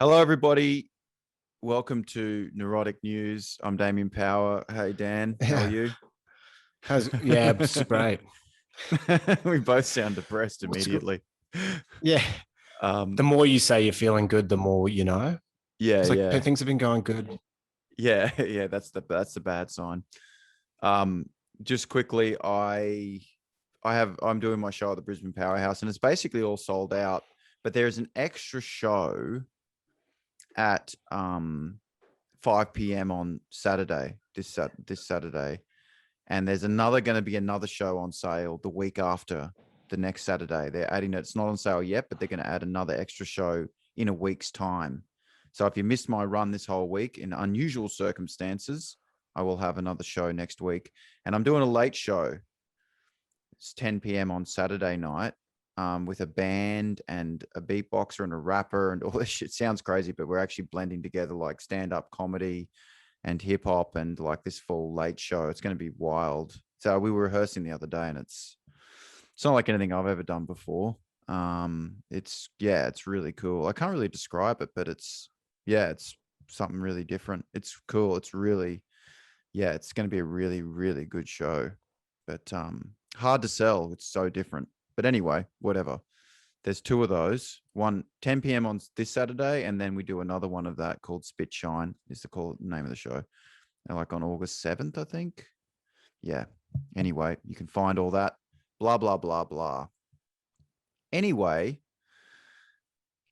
Hello, everybody. Welcome to Neurotic News. I'm Damien Power. Hey, Dan. How are you? It's great. We both sound depressed immediately. Yeah. The more you say you're feeling good, the more you know. Yeah, It's like yeah, things have been going good. yeah, yeah. That's the bad sign. Just quickly, I'm doing my show at the Brisbane Powerhouse, and it's basically all sold out. But there's an extra show at 5 p.m. on Saturday. This Saturday. And there's going to be another show on sale the week after the next Saturday. They're adding it. It's not on sale yet, but they're going to add another extra show in a week's time. So if you missed my run this whole week in unusual circumstances, I will have another show next week. And I'm doing a late show. It's 10 p.m. on Saturday night with a band and a beatboxer and a rapper and all this shit. Sounds crazy, but we're actually blending together like stand-up comedy and hip hop and like this full late show. It's going to be wild. So we were rehearsing the other day, and it's not like anything I've ever done before. It's really cool. I can't really describe it, but it's something really different. It's cool. It's really, it's going to be a really, really good show, but hard to sell. It's so different. But anyway, whatever. There's two of those. One 10 p.m. on this Saturday, and then we do another one of that called Spit Shine is the name of the show. And like on August 7th, I think. Yeah. Anyway, you can find all that. Blah, blah, blah, blah. Anyway,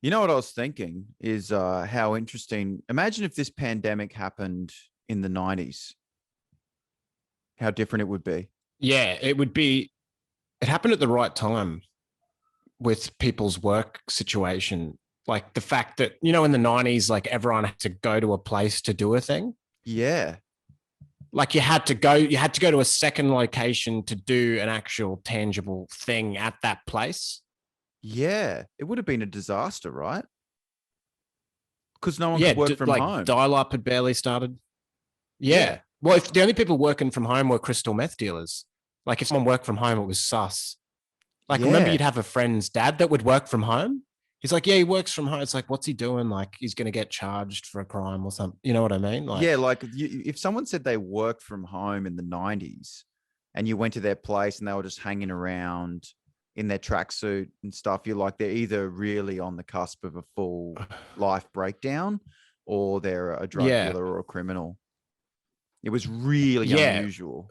you know what I was thinking is how interesting. Imagine if this pandemic happened in the 90s. How different it would be. Yeah, it would be. It happened at the right time with people's work situation. Like the fact that, in the 90s, like everyone had to go to a place to do a thing. Yeah. Like you had to go to a second location to do an actual tangible thing at that place. Yeah. It would have been a disaster, right? Because no one could work from home. Dial-up had barely started. Yeah. Well, if the only people working from home were crystal meth dealers, like if someone worked from home, it was sus. Like, remember you'd have a friend's dad that would work from home? He's like, yeah, he works from home. It's like, what's he doing? Like, he's going to get charged for a crime or something. You know what I mean? Like, yeah, like if someone said they worked from home in the 90s and you went to their place and they were just hanging around in their tracksuit and stuff, you're like, they're either really on the cusp of a full life breakdown or they're a drug dealer or a criminal. It was really unusual.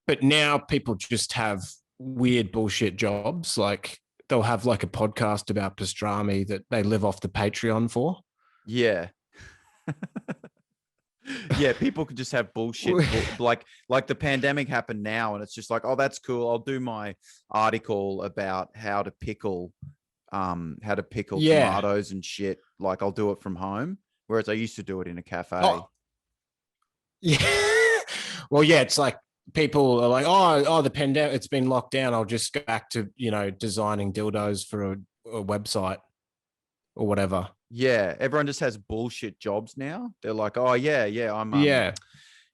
But now people just have weird bullshit jobs. Like they'll have like a podcast about pastrami that they live off the Patreon for. Yeah. Yeah, people could just have bullshit. like the pandemic happened now and it's just like, oh, that's cool. I'll do my article about how to pickle tomatoes and shit. Like I'll do it from home. Whereas I used to do it in a cafe. Oh. Yeah. Well, yeah, it's like people are like, oh, the pandemic, it's been locked down. I'll just go back to, designing dildos for a website or whatever. Yeah. Everyone just has bullshit jobs now. They're like, oh yeah,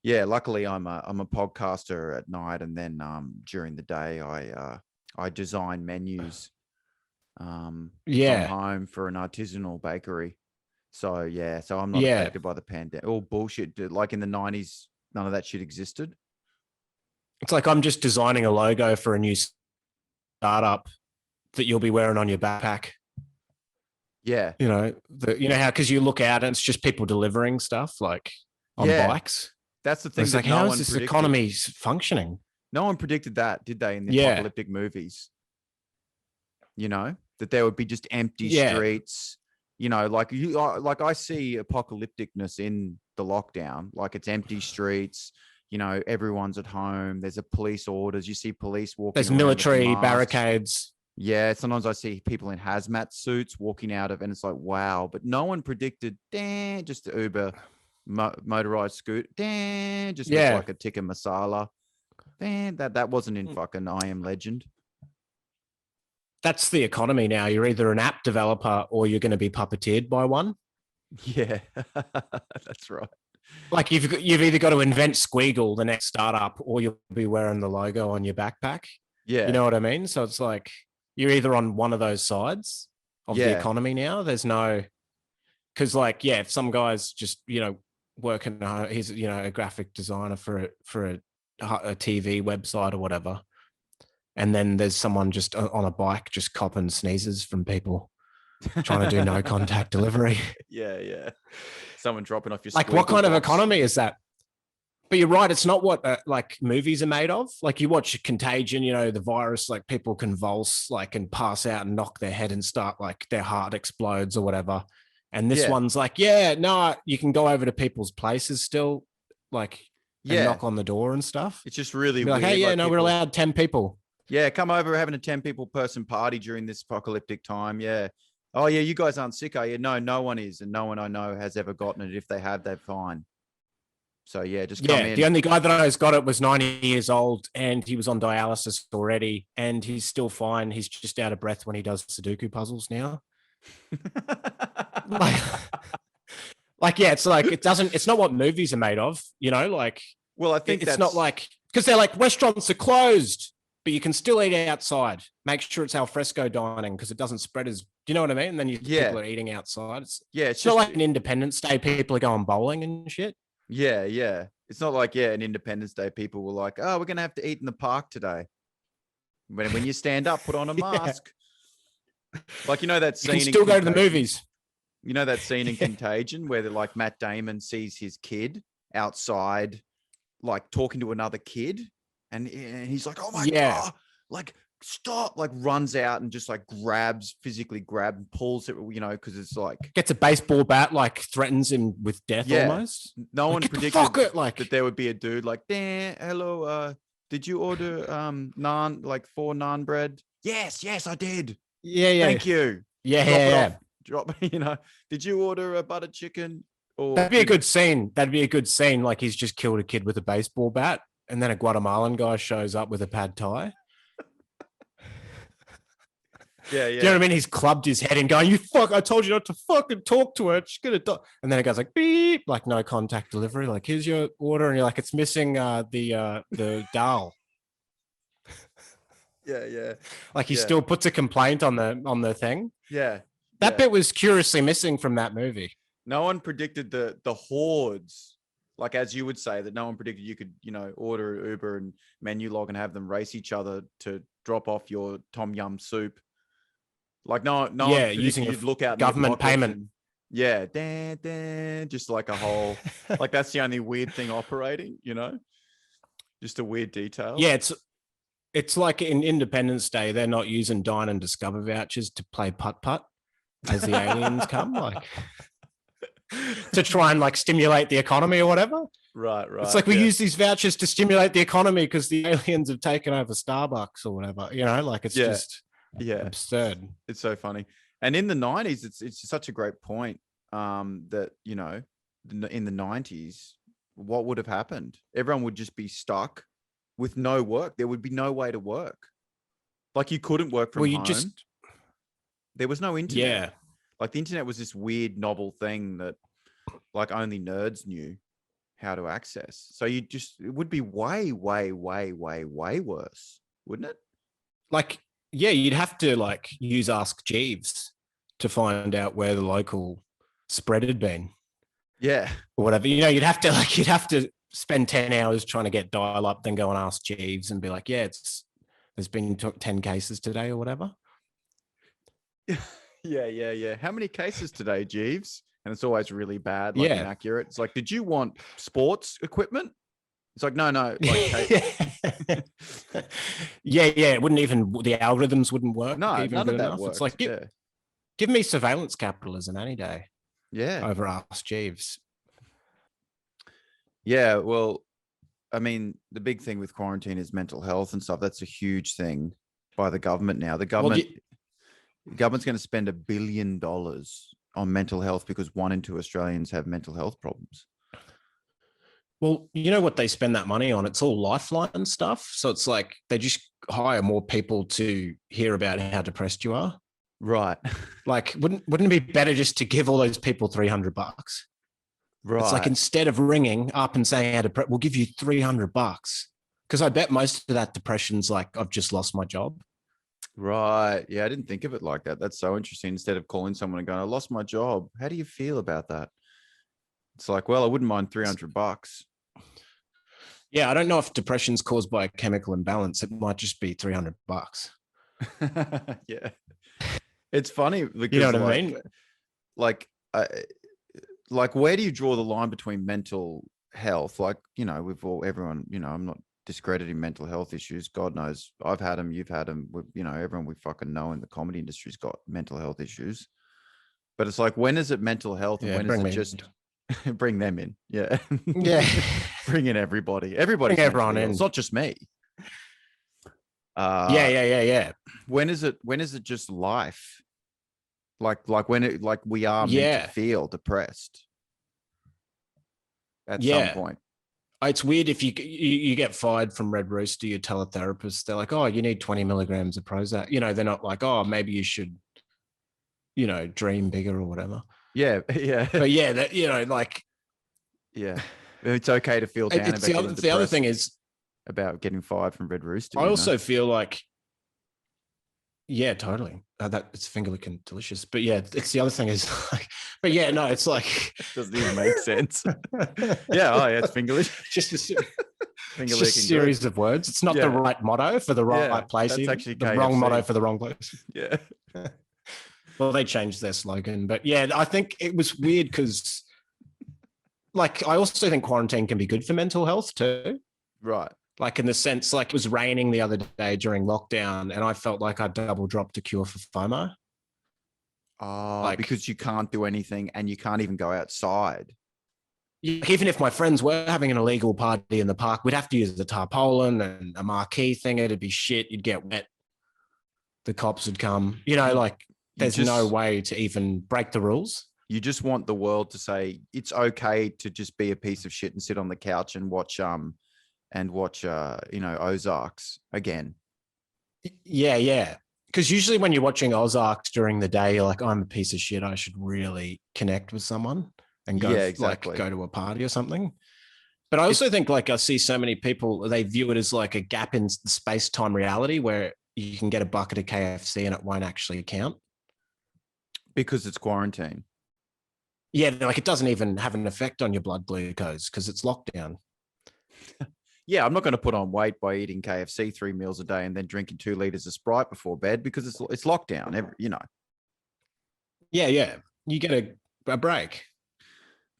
luckily I'm a podcaster at night. And then during the day, I design menus from home for an artisanal bakery. So I'm not affected by the pandemic. All bullshit. Like in the 90s, none of that shit existed. It's like I'm just designing a logo for a new startup that you'll be wearing on your backpack. Yeah. How, because you look out and it's just people delivering stuff like on bikes. That's the thing. It's like, how is this economy functioning? No one predicted that, did they, in the apocalyptic movies? That there would be just empty streets. Like I see apocalypticness in the lockdown. Like it's empty streets. Everyone's at home. There's a police orders. You see police walking. There's military barricades. Yeah. Sometimes I see people in hazmat suits walking out of, and it's like, wow. But no one predicted, just the Uber motorized scooter, just looks like a tikka masala. That wasn't in fucking I Am Legend. That's the economy now. You're either an app developer or you're going to be puppeteered by one. Yeah, that's right. Like you've either got to invent Squeagle, the next startup, or you'll be wearing the logo on your backpack. Yeah. You know what I mean? So it's like you're either on one of those sides of the economy now. There's no, because like, yeah, if some guy's just, working, he's, a graphic designer for a TV website or whatever. And then there's someone just on a bike, just copping sneezes from people trying to do no contact delivery. Yeah. Someone dropping off your like, what kind of economy is that? But you're right. It's not what like movies are made of. Like you watch Contagion, the virus, like people convulse, like and pass out and knock their head and start like their heart explodes or whatever. And this one's like, you can go over to people's places still, like and knock on the door and stuff. It's just really weird. Like, hey, people, we're allowed 10 people. Yeah, come over. We're having a 10 people person party during this apocalyptic time. Yeah. Oh yeah, you guys aren't sick, are you? No one is, and no one I know has ever gotten it. If they have, they're fine. So yeah, just come in. The only guy that I knows got it was 90 years old, and he was on dialysis already, and he's still fine. He's just out of breath when he does Sudoku puzzles now. It's like it's not what movies are made of, like. Well, I think it's not like, because they're like, restaurants are closed, but you can still eat outside. Make sure it's al fresco dining because it doesn't spread as. Do you know what I mean? And then people are eating outside. It's just not like an Independence Day. People are going bowling and shit. Yeah. It's not like, an Independence Day, people were like, oh, we're going to have to eat in the park today. When you stand up, put on a mask. Like, that scene. You can still go to the movies. You know that scene in Contagion where like Matt Damon sees his kid outside, like talking to another kid. And he's like, oh my God, like stop, like runs out and just like physically grabs and pulls it, because it's like gets a baseball bat, like threatens him with death almost. No one predicted that there would be a dude like, hello, did you order naan, like 4 naan bread? Yes, I did. Yeah. Thank you. Yeah. Drop, did you order a butter chicken? Or that'd be a good scene. Like he's just killed a kid with a baseball bat, and then a Guatemalan guy shows up with a pad thai. Yeah. Do you know what I mean? He's clubbed his head and going, "You fuck! I told you not to fucking talk to her. She's gonna die." And then it goes like beep, like no contact delivery. Like, here's your order, and you're like, it's missing the dal. Yeah. Like he still puts a complaint on the thing. Yeah. That bit was curiously missing from that movie. No one predicted the hordes, like as you would say, that no one predicted you could, order Uber and menu log and have them race each other to drop off your tom yum soup. Like no one using you'd look out government payment. Just like a whole, like that's the only weird thing operating, just a weird detail. Yeah, it's like in Independence Day, they're not using Dine and Discover vouchers to play putt-putt as the aliens come, like to try and like stimulate the economy or whatever. Right. It's like we use these vouchers to stimulate the economy because the aliens have taken over Starbucks or whatever, like it's just absurd. It's so funny. And in the 90s, it's such a great point that, in the 90s, what would have happened? Everyone would just be stuck with no work. There would be no way to work. Like you couldn't work from home. There was no internet. Yeah. Like the internet was this weird, novel thing that like only nerds knew how to access. So it would be way, way, way, way, way worse, wouldn't it? Like, yeah, you'd have to like use Ask Jeeves to find out where the local spread had been. Yeah. Or whatever. You'd have to spend 10 hours trying to get dial up, then go and ask Jeeves and be like, there's been 10 cases today or whatever. Yeah. How many cases today, Jeeves? And it's always really bad, like inaccurate. It's like, did you want sports equipment? It's like, no. Like, It wouldn't even, the algorithms wouldn't work. No, none of that works. It's like, give me surveillance capitalism any day. Yeah. Over Ask Jeeves. Yeah, well, I mean, the big thing with quarantine is mental health and stuff. That's a huge thing by the government now. The government's going to spend $1 billion on mental health because 1 in 2 Australians have mental health problems. Well, you know what they spend that money on? It's all Lifeline stuff. So it's like they just hire more people to hear about how depressed you are. Right. Like, wouldn't it be better just to give all those people $300? Right. It's like, instead of ringing up and saying, we'll give you $300. Because I bet most of that depression's like, I've just lost my job. Right. Yeah, I didn't think of it like that. That's so interesting. Instead of calling someone and going, I lost my job. How do you feel about that? It's like, well, I wouldn't mind $300. Yeah, I don't know if depression's caused by a chemical imbalance. It might just be $300. Yeah. It's funny You know because what I mean? like, uh, like, where do you draw the line between mental health? Like, everyone, I'm not discrediting mental health issues. God knows I've had them. You've had them. Everyone we fucking know in the comedy industry's got mental health issues. But it's like, when is it mental health and Yeah, when is bring it me. just bring them in? Yeah. Yeah, Bring in everybody. bring Everybody's everyone mentally ill. in. It's not just me. Yeah. When is it just life? Like when we are meant to Yeah. feel depressed at some Yeah. point. It's weird if you get fired from Red Rooster, you tell a therapist, they're like, oh, you need 20 milligrams of Prozac. They're not like, oh, maybe you should, dream bigger or whatever. Yeah. Yeah. But yeah, that, like, Yeah. It's okay to feel down it's about getting the other thing depressed is, about getting fired from Red Rooster. I also feel like, yeah, totally. That it's finger licking delicious. But yeah, it's the other thing is like, but yeah, no, it's like doesn't even make sense. Yeah, oh yeah, it's finger licking. just a, Finger it's just a series of words. It's not the right motto for the right place. That's Even. actually the KFC. wrong motto for the wrong place. Yeah. Well, they changed their slogan, but yeah, I think it was weird because, like, I also think quarantine can be good for mental health too. Right. Like in the sense, like it was raining the other day during lockdown, and I felt like I double dropped a cure for FOMO. Oh, because you can't do anything and you can't even go outside. Even if my friends were having an illegal party in the park, we'd have to use the tarpaulin and a marquee thing. It'd be shit. You'd get wet. The cops would come. There's no way to even break the rules. You just want the world to say it's okay to just be a piece of shit and sit on the couch and watch Ozarks again. Yeah. Because usually when you're watching Ozarks during the day, you're like, I'm a piece of shit. I should really connect with someone and go, go to a party or something. But I also think I see so many people, they view it as like a gap in space-time reality where you can get a bucket of KFC and it won't actually count. Because it's quarantine. Yeah, it doesn't even have an effect on your blood glucose because it's lockdown. Yeah, I'm not going to put on weight by eating KFC 3 meals a day and then drinking 2 liters of Sprite before bed because it's lockdown. Yeah, you get a break.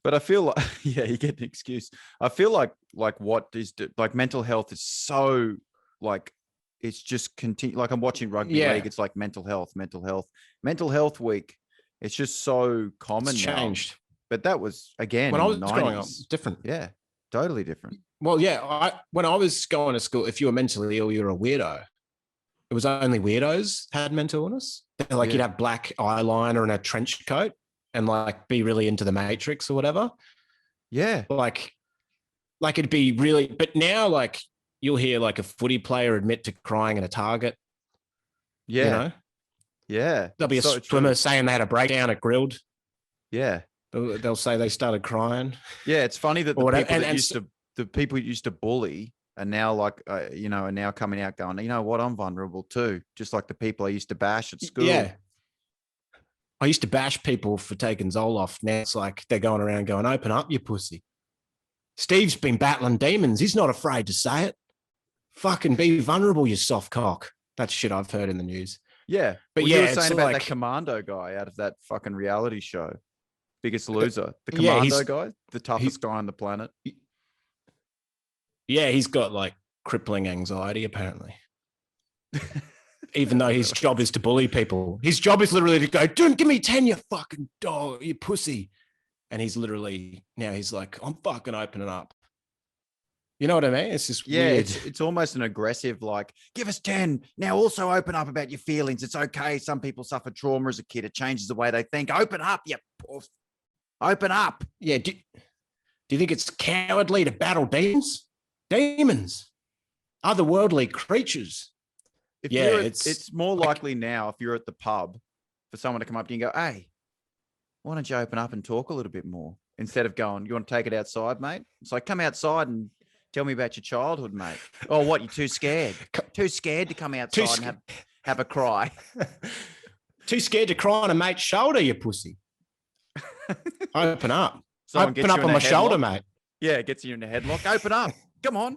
But I feel like, yeah, you get an excuse. I feel like what is mental health is so it's just continue. Like I'm watching rugby league. It's like mental health week. It's just so common now. Changed. But that was again when in I was the 90s. growing up, different. Yeah, totally different. Well, yeah, when I was going to school, if you were mentally ill, you're a weirdo. It was only weirdos had mental illness. You'd have black eyeliner and a trench coat and be really into the Matrix or whatever. Yeah. It'd be really, but now you'll hear a footy player admit to crying at a target. Yeah. Yeah. There'll be a swimmer saying they had a breakdown at Grilled. Yeah. They'll say they started crying. Yeah. It's funny that the people who used to bully are now are now coming out going, you know what, I'm vulnerable too. Just like the people I used to bash at school. Yeah. I used to bash people for taking Zoloft. Now it's they're going around going, open up, you pussy. Steve's been battling demons. He's not afraid to say it. Fucking be vulnerable, you soft cock. That's shit I've heard in the news. Yeah. But you were saying about that commando guy out of that fucking reality show, Biggest Loser. The commando guy, the toughest guy on the planet. Yeah, he's got crippling anxiety, apparently. Even though his job is to bully people. His job is literally to go, don't give me 10, you fucking dog, you pussy. And he's literally, now he's I'm fucking opening up. You know what I mean? It's just weird. It's almost an aggressive, give us 10. Now also open up about your feelings. It's okay. Some people suffer trauma as a kid. It changes the way they think. Open up, you poof. Open up. Yeah. Do you think it's cowardly to battle demons? Demons. Otherworldly creatures. It's more likely now if you're at the pub for someone to come up to you and go, hey, why don't you open up and talk a little bit more? Instead of going, you want to take it outside, mate? It's come outside and tell me about your childhood, mate. Oh, what? You're too scared? Too scared to come outside have a cry. Too scared to cry on a mate's shoulder, you pussy. Open up. Someone Open gets up you in on a my shoulder, headlock. mate. Yeah, it gets you in a headlock. Open up. Come on.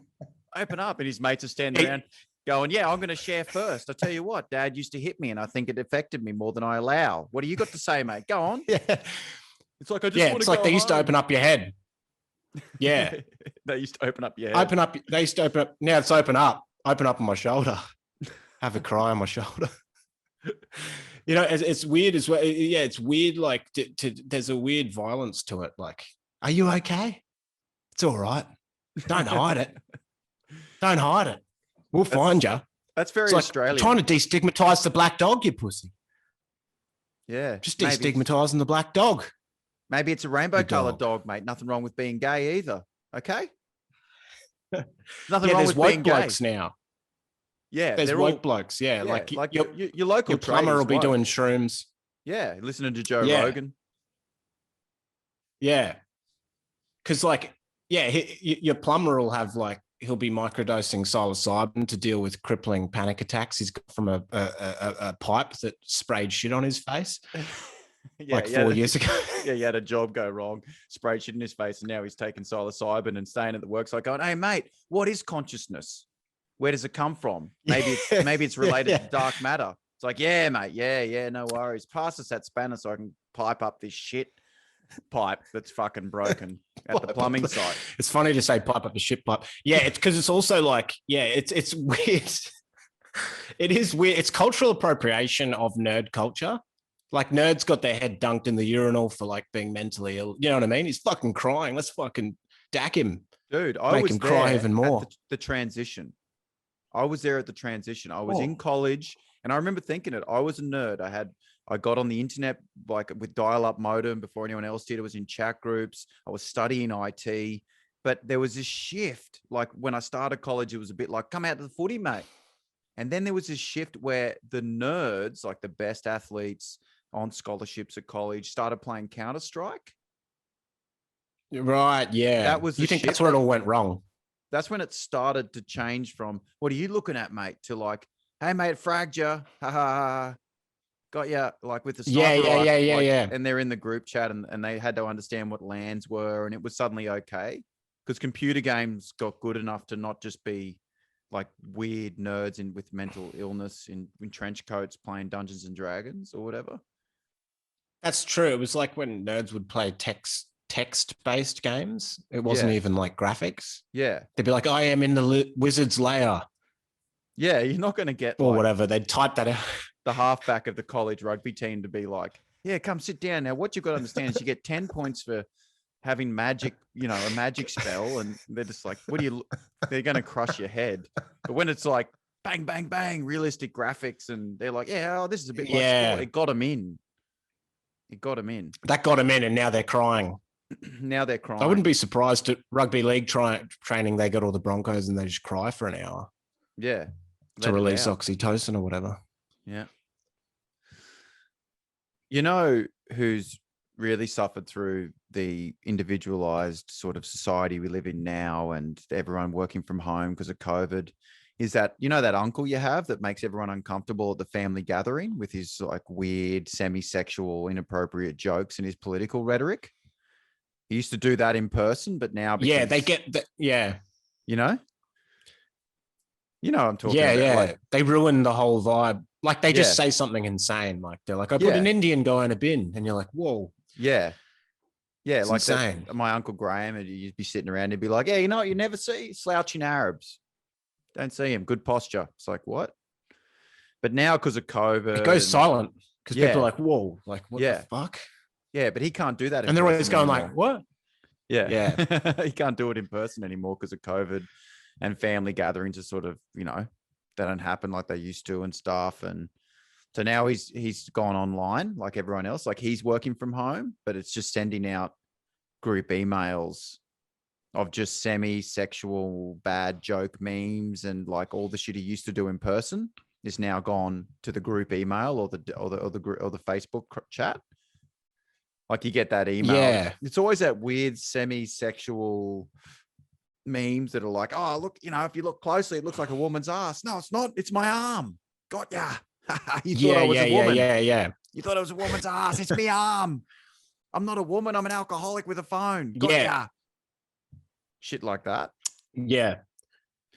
Open up. And his mates are standing around going, yeah, I'm going to share first. I tell you what, Dad used to hit me and I think it affected me more than I allow. What do you got to say, mate? Go on. Yeah. It's like, I just want to it's go like they used to home. open up your head. Yeah. They used to open up your head. They used to open up. Now it's open up. Open up on my shoulder. Have a cry on my shoulder. You know, it's weird as well. Yeah, it's weird. Like, there's a weird violence to it. Like, are you okay? It's all right. Don't hide it. Don't hide it. We'll find you. That's very It's like Australian. trying to destigmatize the black dog, you pussy. Yeah. Just destigmatizing the black dog. Maybe it's a rainbow colored dog, mate. Nothing wrong with being gay either. Okay. Nothing wrong with being blokes gay. now. Yeah. There's woke blokes. Yeah. like your local plumber will be doing shrooms. Yeah. Listening to Joe Rogan. Yeah. Cause your plumber will have he'll be microdosing psilocybin to deal with crippling panic attacks he's got from a pipe that sprayed shit on his face 4 years ago. Yeah, he had a job go wrong, sprayed shit in his face, and now he's taking psilocybin and staying at the work site going, hey, mate, what is consciousness? Where does it come from? Maybe it's related to dark matter. It's like, yeah, mate, yeah, no worries. Pass us that spanner so I can pipe up this shit pipe that's fucking broken at the plumbing site. It's funny to say pipe up the shit pipe. Yeah, it's because it's also it's weird. It is weird. It's cultural appropriation of nerd culture. Like, nerds got their head dunked in the urinal for being mentally ill. You know what I mean? He's fucking crying. Let's fucking dack him. Dude, I Make was him cry even more. At the transition. I was there at the transition. I was in college and I remember thinking it. I was a nerd. I got on the internet with dial-up modem before anyone else did. It was in chat groups. I was studying IT, but there was this shift. Like, when I started college, it was a bit like, come out to the footy, mate. And then there was this shift where the nerds, like the best athletes on scholarships at college, started playing Counter-Strike. Right. Yeah. That was you think that's where it all went wrong? That's when it started to change from, what are you looking at, mate, to like, hey, mate, fragged ya. Ha ha ha. Got ya, like with the sniper rifle, yeah. And they're in the group chat and they had to understand what lands were, and it was suddenly okay because computer games got good enough to not just be like weird nerds with mental illness in trench coats playing Dungeons and Dragons or whatever. That's true. It was like when nerds would play text-based games. It wasn't even like graphics. Yeah. They'd be like, I am in the wizard's lair. Yeah, you're not going to get or whatever. They'd type that out. The halfback of the college rugby team to be like, yeah, come sit down. Now, what you've got to understand is you get 10 points for having magic, a magic spell. And they're just like, they're going to crush your head. But when it's like, bang, bang, bang, realistic graphics, and they're like, yeah, this is a bit like sport. It got them in. That got them in, and now they're crying. Now they're crying. I wouldn't be surprised at rugby league training. They got all the Broncos and they just cry for an hour. Yeah. To release oxytocin or whatever. Yeah. You know who's really suffered through the individualized sort of society we live in now and everyone working from home because of COVID is that, that uncle you have that makes everyone uncomfortable at the family gathering with his like weird, semi-sexual, inappropriate jokes and his political rhetoric. He used to do that in person, but now they get that. Yeah. You know what I'm talking about. Yeah. Like, they ruin the whole vibe. Like, they just say something insane. Like, they're like, I put an Indian guy in a bin. And you're like, whoa. Yeah. Yeah. It's like insane. My Uncle Graham, and you'd be sitting around and he'd be like, yeah, you know what you never see? Slouching Arabs. Don't see him. Good posture. It's like, what? But now, because of COVID. It goes silent because people are like, whoa, like, what the fuck? Yeah, but he can't do that. And they're always going like, what? Yeah. He can't do it in person anymore because of COVID, and family gatherings are sort of, they don't happen like they used to and stuff. And so now he's gone online like everyone else. Like, he's working from home, but it's just sending out group emails of just semi-sexual bad joke memes, and like all the shit he used to do in person is now gone to the group email or the Facebook chat. Like, you get that email. Yeah. It's always that weird semi-sexual memes that are like, oh, look, if you look closely, it looks like a woman's ass. No, it's not. It's my arm. Got ya. You thought I was a woman. Yeah. You thought it was a woman's ass. It's me arm. I'm not a woman. I'm an alcoholic with a phone. Got ya. Shit like that. Yeah.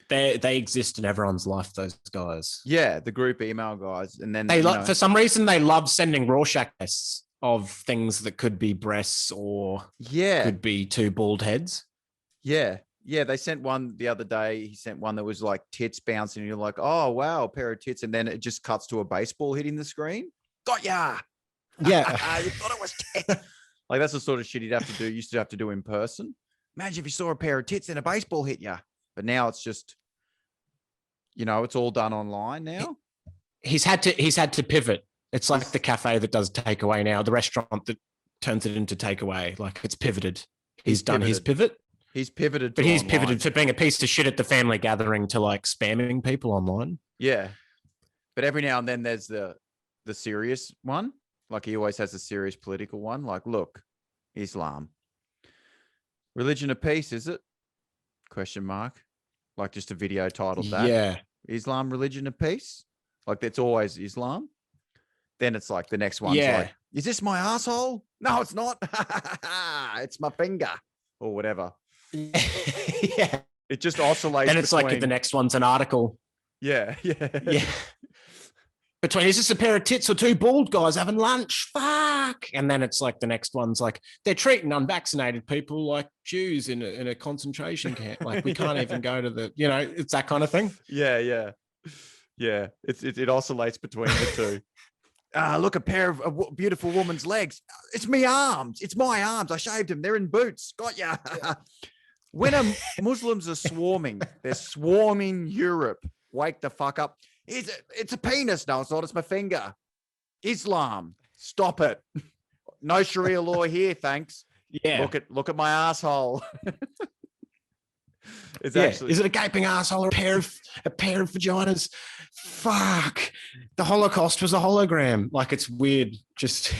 They exist in everyone's life, those guys. Yeah, the group email guys. And then they for some reason they love sending Rorschach tests of things that could be breasts or could be two bald heads. Yeah. Yeah, they sent one the other day. He sent one that was like tits bouncing, and you're like, oh wow, a pair of tits, and then it just cuts to a baseball hitting the screen. Got ya. Yeah. You thought it was tits. Like that's the sort of shit he'd have to do. Used to have to do in person. Imagine if you saw a pair of tits and a baseball hit you. But now it's just, it's all done online now. He's had to pivot. It's like the cafe that does takeaway now, the restaurant that turns it into takeaway. Like it's pivoted. He's done his pivot. He's pivoted, but he's pivoted to being a piece of shit at the family gathering to like spamming people online. Yeah, but every now and then there's the serious one. Like he always has a serious political one. Like, look, Islam, religion of peace, is it? Question mark. Like just a video titled that. Yeah, Islam, religion of peace. Like that's always Islam. Then it's like the next one's like, is this my asshole? No, it's not. It's my finger or whatever. Yeah, it just oscillates. And it's like if the next one's an article. Yeah. Between, is this a pair of tits or two bald guys having lunch? Fuck. And then it's like the next one's like they're treating unvaccinated people like Jews in a concentration camp. Like we can't even go to the, it's that kind of thing. Yeah. It oscillates between the two. Look, a pair of beautiful woman's legs. It's me arms. It's my arms. I shaved them. They're in boots. Got ya. When Muslims are swarming, they're swarming Europe. Wake the fuck up. It's a penis. No, it's not. It's my finger. Islam. Stop it. No Sharia law here, thanks. Yeah. Look at my asshole. Is it a gaping asshole or a pair of vaginas? Fuck. The Holocaust was a hologram. Like it's weird. Just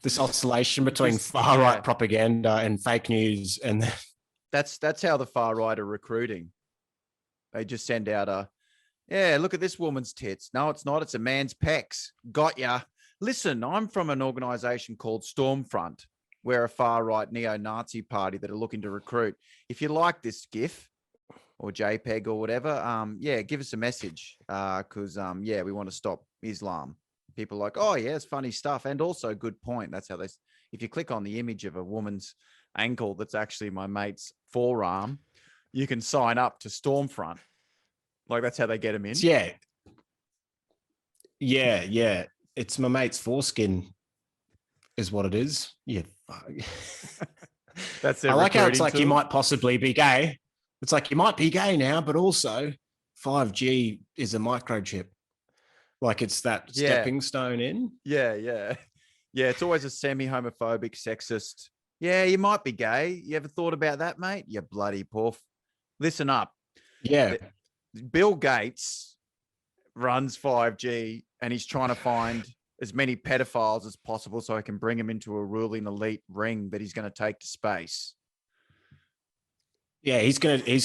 this oscillation between far right propaganda and fake news, and that's how the far right are recruiting. They just send out look at this woman's tits. No, it's not. It's a man's pecs. Got ya. Listen, I'm from an organization called Stormfront. We're a far right neo-Nazi party that are looking to recruit. If you like this GIF or JPEG or whatever, give us a message because we want to stop Islam. People are like, oh yeah, it's funny stuff, and also good point. That's how if you click on the image of a woman's ankle that's actually my mate's forearm, you can sign up to Stormfront. Like that's how they get them in. Yeah. It's my mate's foreskin, is what it is. Yeah. That's I like how it's like you might possibly be gay. It's like you might be gay now, but also 5G is a microchip. Like it's that stepping stone in. Yeah. It's always a semi-homophobic, sexist. Yeah, you might be gay. You ever thought about that, mate? You bloody poof. Listen up. Yeah. Bill Gates runs 5G and he's trying to find as many pedophiles as possible so I can bring him into a ruling elite ring that he's going to take to space. Yeah, he's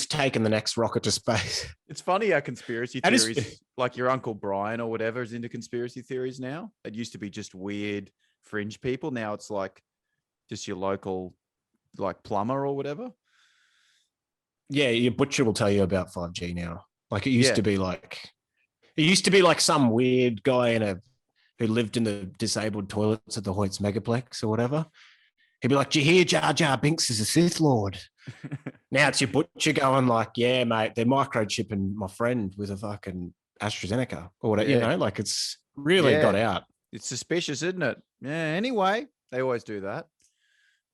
taking the next rocket to space. It's funny how conspiracy theories, like your Uncle Brian or whatever, is into conspiracy theories now. It used to be just weird fringe people. Now it's like just your local like plumber or whatever. Yeah, your butcher will tell you about 5G now. Like it used to be like some weird guy who lived in the disabled toilets at the Hoyts Megaplex or whatever. He'd be like, "Do you hear Jar Jar Binks is a Sith Lord?" Now it's your butcher going like, "Yeah, mate, they're microchipping my friend with a fucking AstraZeneca or whatever." Like it's really got out. It's suspicious, isn't it? Yeah. Anyway, they always do that.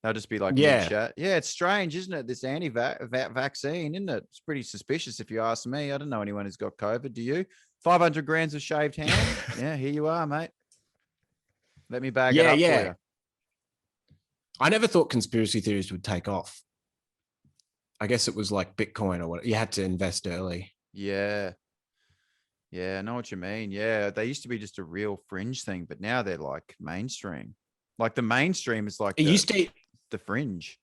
They'll just be like, yeah, it's strange, isn't it? This vaccine, isn't it? It's pretty suspicious if you ask me. I don't know anyone who's got COVID. Do you? 500 grams of shaved hand. Yeah, here you are, mate. Let me bag it up for you. I never thought conspiracy theories would take off. I guess it was like Bitcoin or what. You had to invest early. Yeah. Yeah, I know what you mean. Yeah, they used to be just a real fringe thing, but now they're like mainstream. Like the mainstream is like the fringe.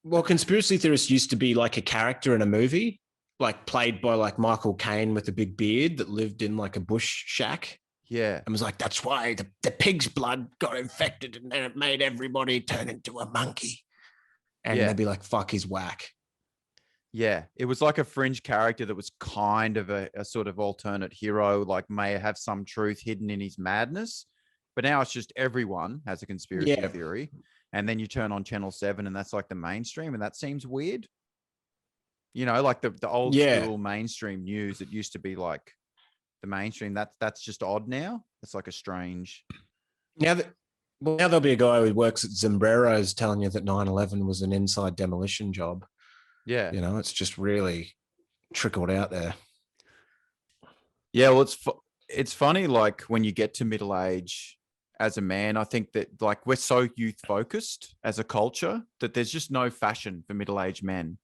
Well, conspiracy theorists used to be like a character in a movie. like played by like Michael Caine with a big beard that lived in like a bush shack. Yeah. And was like, that's why the pig's blood got infected and then it made everybody turn into a monkey. And they'd be like, fuck, he's whack. Yeah. It was like a fringe character that was kind of a sort of alternate hero, like may have some truth hidden in his madness. But now it's just everyone has a conspiracy theory. And then you turn on Channel 7 and that's like the mainstream. And that seems weird. You know, like the old school mainstream news, it used to be like the mainstream. That's just odd now. It's like a strange. Now there'll be a guy who works at Zambreros telling you that 9/11 was an inside demolition job. Yeah. You know, it's just really trickled out there. Yeah. Well, it's funny. Like when you get to middle age as a man, I think that like we're so youth focused as a culture that there's just no fashion for middle-aged men.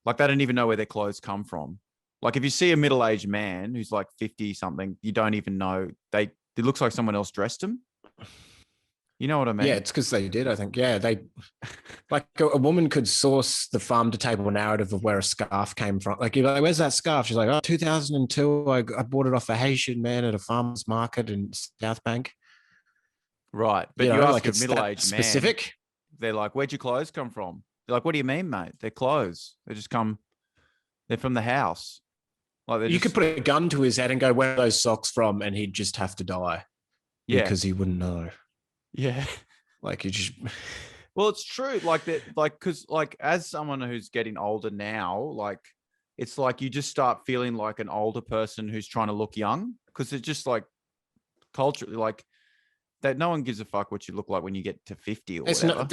Like they don't even know where their clothes come from. Like if you see a middle-aged man who's like 50 something, you don't even know it looks like someone else dressed him. You know what I mean? Yeah, it's because they did, I think. Yeah, they like a woman could source the farm to table narrative of where a scarf came from. Like, you're like, where's that scarf? She's like, oh, 2002, I bought it off a Haitian man at a farmer's market in South Bank. Right. But you ask like a middle-aged man, specific. They're like, where'd your clothes come from? They're like, what do you mean, mate? They're clothes. They're from the house. Like you could put a gun to his head and go, where are those socks from? And he'd just have to die. Yeah. Because he wouldn't know. Yeah. Like you just. Well, it's true. Like that, like, cause like as someone who's getting older now, like it's like you just start feeling like an older person who's trying to look young. Cause it's just like culturally, like that no one gives a fuck what you look like when you get to 50 or whatever.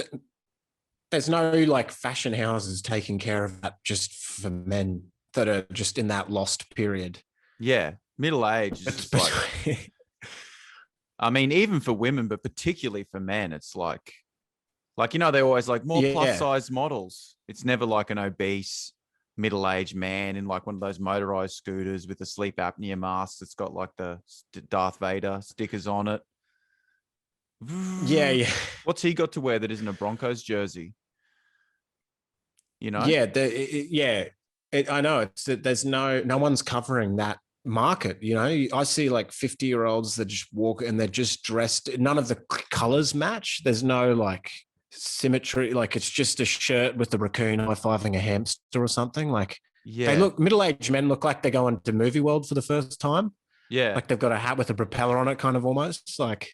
There's no like fashion houses taking care of that just for men that are just in that lost period. Yeah. Middle age is just like, I mean, even for women, but particularly for men, it's like, you know, they're always like more plus size models. It's never like an obese middle-aged man in like one of those motorized scooters with a sleep apnea mask that's got like the Darth Vader stickers on it. Yeah. What's he got to wear that isn't a Broncos jersey? You know? Yeah. I know it's that there's no one's covering that market. You know, I see like 50-year-olds that just walk and they're just dressed. None of the colors match. There's no like symmetry. Like it's just a shirt with a raccoon high-fiving a hamster or something. Like they look, middle-aged men look like they're going to Movie World for the first time. Yeah. Like they've got a hat with a propeller on it, kind of almost like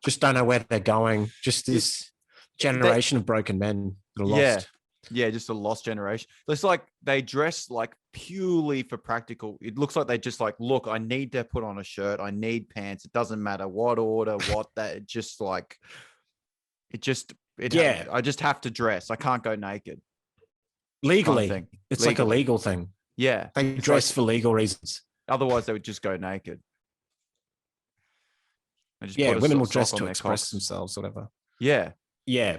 just don't know where they're going. Just this generation of broken men that are lost. Yeah, just a lost generation. It's like they dress like purely for practical. It looks like they just like, look, I need to put on a shirt. I need pants. It doesn't matter what order, what that. It just like, I just have to dress. I can't go naked. Legally. Kind of it's like a legal thing. Yeah. They dress for legal reasons. Otherwise, they would just go naked. Women will dress to express themselves, whatever. Yeah. Yeah.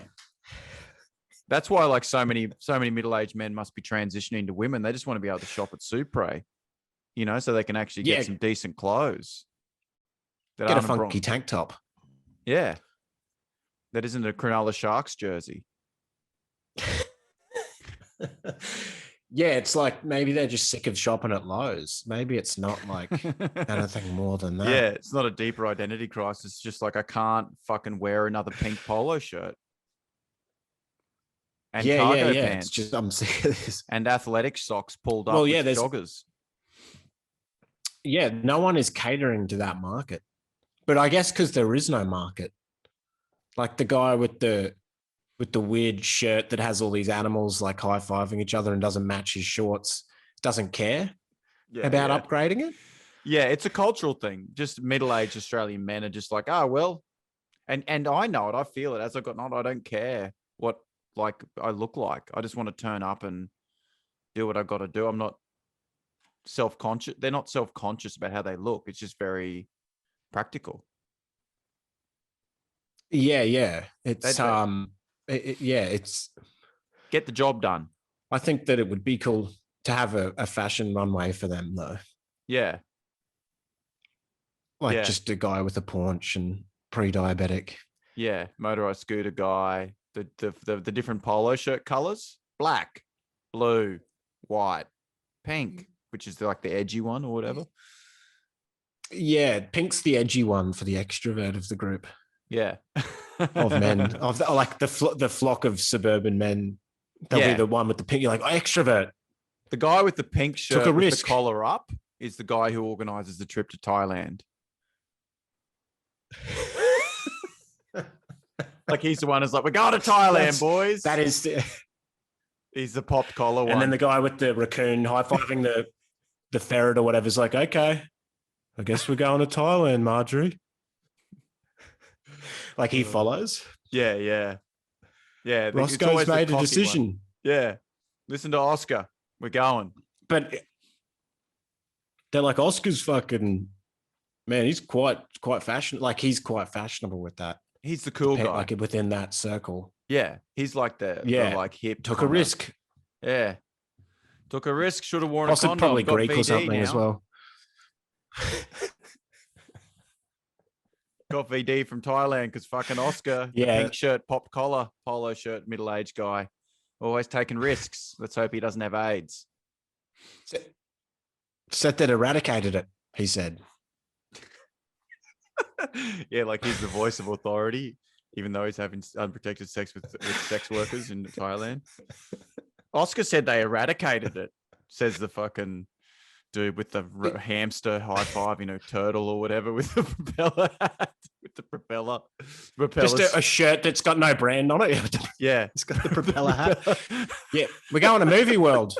That's why like so many middle-aged men must be transitioning to women. They just want to be able to shop at Supre, you know, so they can actually get some decent clothes. Get a funky tank top. Yeah. That isn't a Cronulla Sharks jersey. Yeah, it's like maybe they're just sick of shopping at Lowe's. Maybe it's not like anything more than that. Yeah, it's not a deeper identity crisis. It's just like I can't fucking wear another pink polo shirt. And cargo pants. It's just, I'm sick of this. And athletic socks pulled up with joggers. Yeah, no one is catering to that market. But I guess because there is no market. Like the guy with the weird shirt that has all these animals like high-fiving each other and doesn't match his shorts, doesn't care about upgrading it. Yeah, it's a cultural thing. Just middle-aged Australian men are just like, oh, well, and I know it. I feel it. As I've gotten older, I don't care what like I look like. I just want to turn up and do what I've got to do. I'm not self-conscious. They're not self-conscious about how they look. It's just very practical. Yeah. It's it's get the job done. I think that it would be cool to have a fashion runway for them though. Yeah. Like just a guy with a paunch and pre-diabetic. Yeah. Motorized scooter guy. The different polo shirt colors: black, blue, white, Pink, which is like the edgy one or whatever. Yeah, Pink's the edgy one for the extrovert of the group Yeah. of men, like the flock of suburban men. They'll be the one with the pink. You're like, oh, extrovert. The guy with the pink shirt Took a with risk. the collar up is the guy who organizes the trip to Thailand. Like he's the one who's like, we're going to Thailand, boys. That is. He's the popped collar one. And then the guy with the raccoon high-fiving the ferret or whatever is like, okay, I guess we're going to Thailand, Marjorie. Like he follows. Yeah, yeah. Yeah. Roscoe's made a decision. One. Yeah. Listen to Oscar. We're going. But they're like, Oscar's fucking, man, he's quite fashionable. Like he's quite fashionable with that. He's the cool guy. Like within that circle. Yeah. He's like the like hip. Took a risk. Yeah. Took a risk. Should have worn also a condom. Probably Greek or something now. As well. Got VD from Thailand because fucking Oscar. Yeah. Pink shirt, pop collar, polo shirt, middle-aged guy. Always taking risks. Let's hope he doesn't have AIDS. Said that eradicated it, he said. Yeah, like he's the voice of authority, even though he's having unprotected sex with sex workers in Thailand. Oscar said they eradicated it, says the fucking dude with the hamster high five, turtle or whatever with the propeller hat, with the propeller. Just a shirt that's got no brand on it. Yeah. It's got the propeller hat. Yeah, we're going to movie world.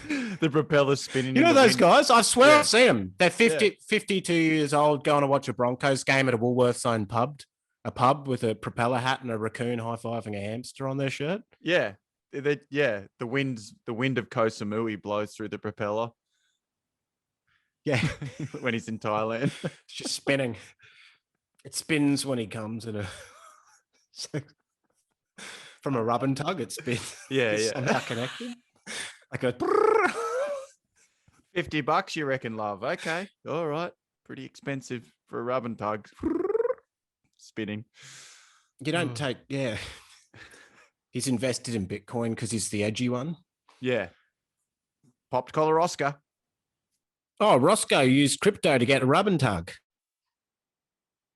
The propeller spinning. You know those guys? I swear I see them. They're 52 years old, going to watch a Broncos game at a Woolworths-owned pub. A pub with a propeller hat and a raccoon high-fiving a hamster on their shirt. Yeah. The wind of Koh Samui blows through the propeller. Yeah. When he's in Thailand. It's just spinning. It spins when he comes from a rub and tug, it spins. Yeah, Somehow connected. Like a $50, you reckon, love? Okay. All right. Pretty expensive for a rub and tug. Spinning. You don't take, He's invested in Bitcoin because he's the edgy one. Yeah. Popped collar Oscar. Oh, Roscoe used crypto to get a rub and tug.